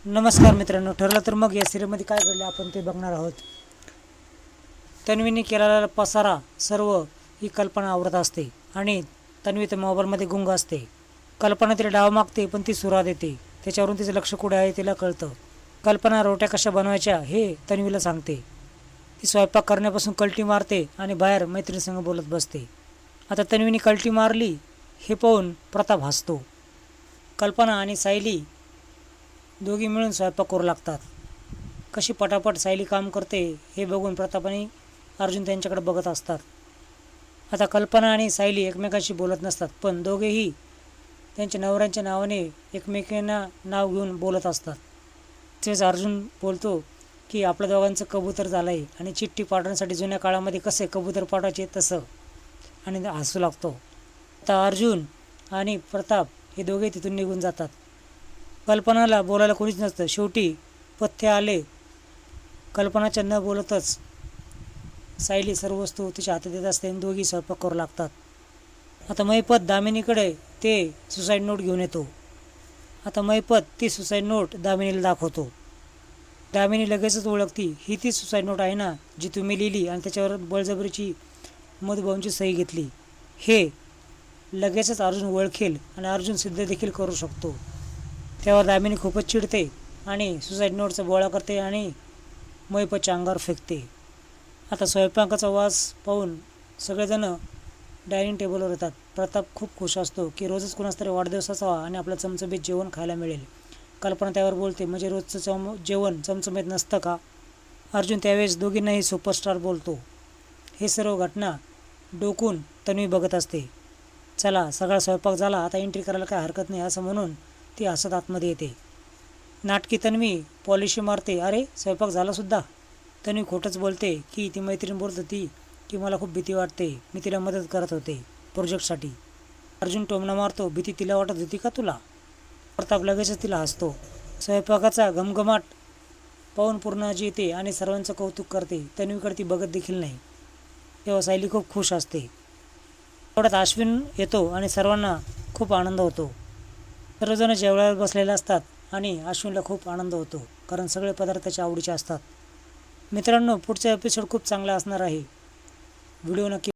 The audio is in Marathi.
नमस्कार मित्रांनो, ठरलं तर मग या सिरियलमध्ये काय घडलं आपण ते बघणार आहोत. तन्वीने केलेला पसारा सर्व ही कल्पना आवरत असते आणि तन्वी तर मोबाईलमध्ये गुंग असते. कल्पना तिला डाव मागते पण ती सुरा देते. त्याच्यावरून तिचं लक्ष कुठे आहे तिला कळतं. कल्पना रोट्या कशा बनवायच्या हे तन्वीला सांगते. ती स्वयंपाक करण्यापासून कल्टी मारते आणि बाहेर मैत्रिणीसंग बोलत बसते. आता तन्वीने कल्टी मारली हे पाहून प्रताप हसतो. कल्पना आणि सायली दोघी मिळून स्वयंपाक करू लागतात. कशी पटापट सायली काम करते हे बघून प्रताप आणि अर्जुन त्यांच्याकडे बघत असतात. आता कल्पना आणि सायली एकमेकांशी बोलत नसतात, पण दोघेही त्यांच्या नवऱ्यांच्या नावाने एकमेकांना नाव घेऊन बोलत असतात. तेच अर्जुन बोलतो की आपल्या दोघांचं कबूतर झालं आहे आणि चिठ्ठी पाठवण्यासाठी जुन्या काळामध्ये कसे कबूतर पाठवायचे तसं, आणि हसू लागतो. आता अर्जुन आणि प्रताप हे दोघे तिथून निघून जातात. कल्पनाला बोलायला कोणीच नसतं. शेवटी पथ्य आले. कल्पनाच्या न बोलतच सायली सर्व वस्तू तिच्या हातात येत असते आणि दोघी स्वयंपाक करू लागतात. आता महिपत दामिनीकडे ते सुसाईड नोट घेऊन येतो. आता महिपत ती सुसाईड नोट दामिनीला दाखवतो. दामिनी लगेचच ओळखती, ही ती सुसाईड नोट आहे ना जी तुम्ही लिहिली आणि त्याच्यावर बळजबरीची मधुभाऊंची सही घेतली. हे लगेचच अर्जुन ओळखेल आणि अर्जुन सिद्ध देखील करू शकतो. तेव्हा दामिनी खूपच चिडते आणि सुसाईड नोटचा बोळा करते आणि महिपतच्या अंगावर फेकते. आता स्वयंपाकाचा वास पाहून सगळेजण डायनिंग टेबलवर येतात. प्रताप खूप खुश असतो की रोजच कोणाचा तरी वाढदिवस असावा आणि आपलं चमचमीत जेवण खायला मिळेल. कल्पना त्यावर बोलते, म्हणजे रोजचं जेवण चमचमीत नसतं का? अर्जुन त्यावेळेस दोघींनाही सुपरस्टार बोलतो. हे सर्व घटना डोकून तन्वी बघत असते. चला, सगळा स्वयंपाक झाला, आता एंट्री करायला काय हरकत नाही असं म्हणून ती हसत आतमध्ये येते. नाटकी तन्वी पॉलिशी मारते, अरे स्वयंपाक झालासुद्धा. तन्वी खोटंच बोलते की ती मैत्रीण बोलत होती की मला खूप भीती वाटते, मी तिला मदत करत होते प्रोजेक्टसाठी. अर्जुन टोमणा मारतो, भीती तिला वाटत होती का तुला? प्रताप लगेचच तिला हसतो. स्वयंपाकाचा घमघमाट पाहून पूर्णाजी येते आणि सर्वांचं कौतुक करते. तन्वीकडे ती बघत देखील नाही. तेव्हा सायली खूप खुश असते. तेवढ्यात अश्विन येतो आणि सर्वांना खूप आनंद होतो. सर्वजण जेवणावर बसलेले असतात आणि अश्विनला खूप आनंद होतो, कारण सगळे पदार्थ त्याच्या आवडीचे असतात. मित्रांनो, पुढचा एपिसोड खूप चांगला असणार आहे. व्हिडिओ नक्की